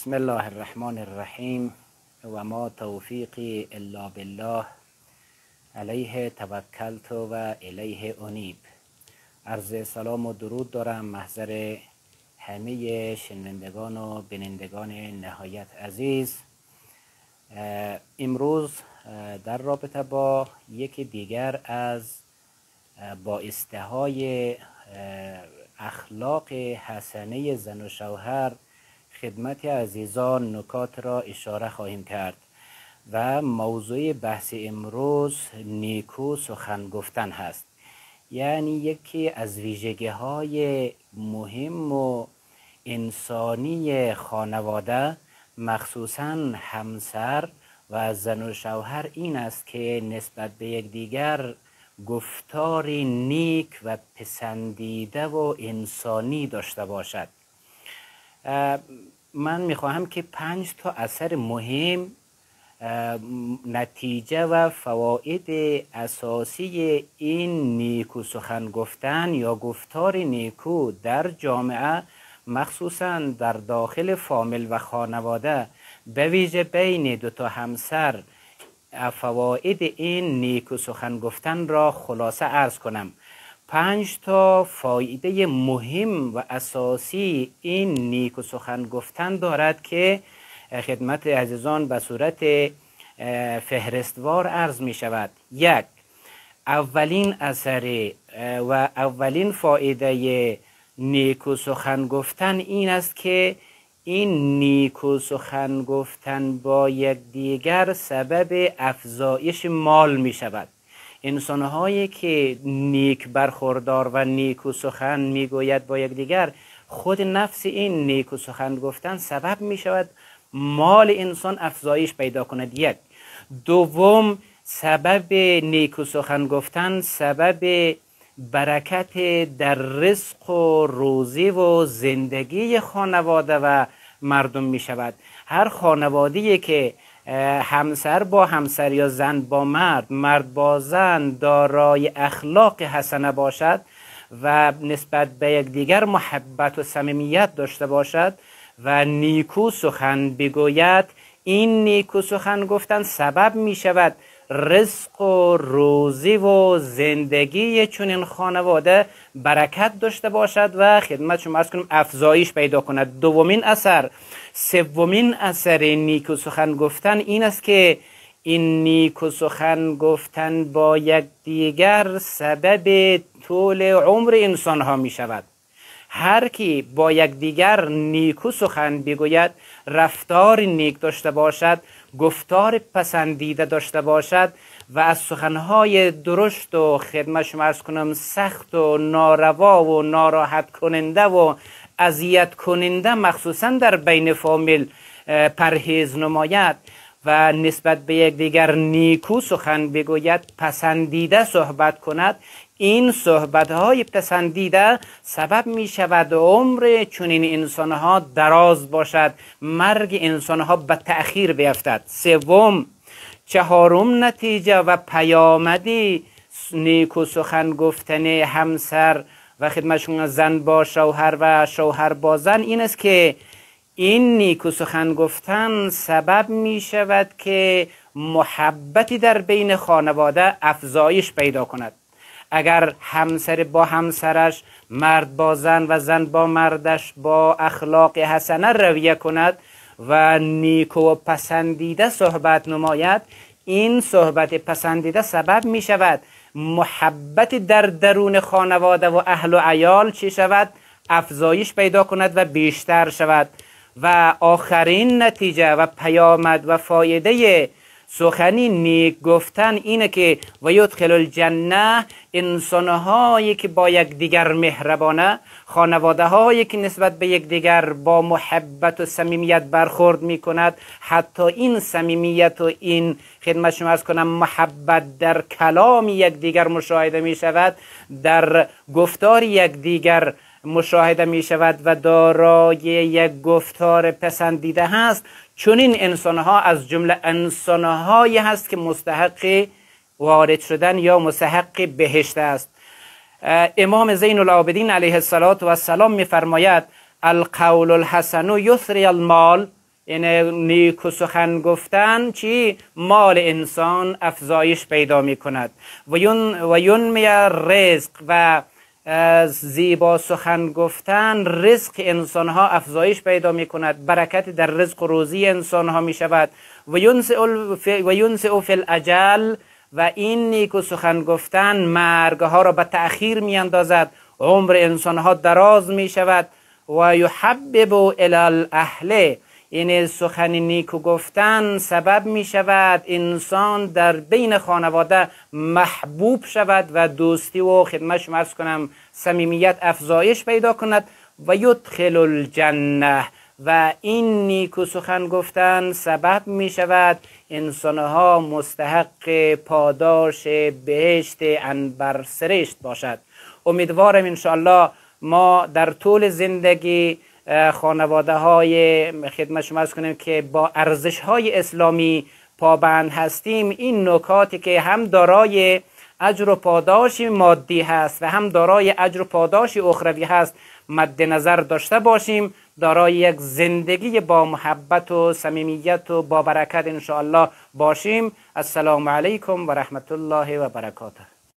بسم الله الرحمن الرحیم و ما توفیقی الا بالله علیه توکلت و الیه انیب. عرض سلام و درود دارم محضر همه شنوندگان و بینندگان نهایت عزیز. امروز در رابطه با یکی دیگر از بایسته های اخلاق حسنه زن و شوهر خدمت عزیزان نکات را اشاره خواهیم کرد و موضوع بحث امروز نیکو سخن گفتن هست. یعنی یکی از ویژگی های مهم و انسانی خانواده مخصوصا همسر و زن و شوهر این است که نسبت به یکدیگر گفتار نیک و پسندیده و انسانی داشته باشد. من میخواهم که 5 اثر مهم، نتیجه و فواید اساسی این نیکو سخن گفتن یا گفتار نیکو در جامعه، مخصوصا در داخل فامیل و خانواده، به ویژه بین 2 همسر، فواید این نیکو سخن گفتن را خلاصه عرض کنم. 5 فایده مهم و اساسی این نیکو سخن گفتن دارد که خدمت عزیزان به صورت فهرستوار عرض می شود. 1. اولین اثر و اولین فایده نیکو سخن گفتن این است که این نیکو سخن گفتن با یکدیگر سبب افزایش مال می شود. انسان‌هایی که نیک برخوردار و نیکو سخن میگوید با یکدیگر، خود نفس این نیکو سخن گفتن سبب می شود مال انسان افزایش پیدا کند. 1. دوم، سبب نیکو سخن گفتن سبب برکت در رزق و روزی و زندگی خانواده و مردم می شود. هر خانواده‌ای که همسر با همسر یا زن با مرد، مرد با زن دارای اخلاق حسنه باشد و نسبت به یکدیگر محبت و صمیمیت داشته باشد و نیکو سخن بگوید، این نیکو سخن گفتن سبب می شود رزق و روزی و زندگی چنین خانواده برکت داشته باشد و خدمت شما عرض کنم افزایش پیدا کند. دومین اثر، سومین اثر نیکو سخن گفتن این است که این نیکو سخن گفتن با یکدیگر سبب طول عمر انسان ها می شود. هر کی با یکدیگر نیکو سخن بگوید، رفتار نیک داشته باشد، گفتار پسندیده داشته باشد و از سخنهای درشت و خدمت شما عرض کنم سخت و ناروا و ناراحت کننده و اذیت کننده مخصوصا در بین فامیل پرهیز نماید و نسبت به یکدیگر نیکو سخن بگوید، پسندیده صحبت کند، این صحبت‌های پسندیده سبب می شود عمر چنین انسان‌ها دراز باشد، مرگ انسان‌ها به تأخیر بیفتد. سوم، چهارم نتیجه و پیامدی نیکو سخن گفتن همسر و خدمتشون زن با شوهر و شوهر با زن این است که این نیکو سخن گفتن سبب می شود که محبتی در بین خانواده افزایش پیدا کند. اگر همسر با همسرش، مرد با زن و زن با مردش با اخلاق حسنه رویه کند و نیکو و پسندیده صحبت نماید، این صحبت پسندیده سبب می شود محبت در درون خانواده و اهل و عیال چی شود؟ افزایش پیدا کند و بیشتر شود. و آخرین نتیجه و پیامد و فایده سخنی نیک گفتن اینه که و یدخل الجنه، انسانهایی که با یکدیگر مهربانه، خانواده هایی که نسبت به یکدیگر با محبت و صمیمیت برخورد می کند، حتی این صمیمیت و این خدمت شما عرض کنم محبت در کلام یکدیگر مشاهده می شود، در گفتار یکدیگر مشاهده می شود و دارای یک گفتار پسندیده هست. چون این انسانها از جمله انسانهایی هست که مستحق وارد شدن یا مستحق بهشت است. امام زین العابدین علیه السلام میفرماید القول الحسن یثری المال، این نیک و سخن گفتن چی؟ مال انسان افزایش پیدا می کند. و ینمی رزق، و زیبا سخن گفتن رزق انسان ها افزایش پیدا می کند، برکت در رزق و روزی انسان ها می شود. و ینسئ فی الاجل، و این نیک و سخن گفتن مرگ ها را به تأخیر می اندازد، عمر انسان ها دراز می شود. و یحبب الی الاهل، این سخن نیکو گفتن سبب می شود انسان در بین خانواده محبوب شود و دوستی و خدمت شما عرض کنم صمیمیت افزایش پیدا کند. و یدخل الجنه، و این نیکو سخن گفتن سبب می شود انسانها مستحق پاداش بهشت عنبر سرشت باشد. امیدوارم انشاءالله ما در طول زندگی خانواده های خدمت شما عرض کنیم که با ارزش های اسلامی پابند هستیم، این نکاتی که هم دارای اجر و پاداش مادی هست و هم دارای اجر و پاداش اخروی هست مد نظر داشته باشیم، دارای یک زندگی با محبت و صمیمیت و با برکت انشاءالله باشیم. السلام علیکم و رحمت الله و برکاته.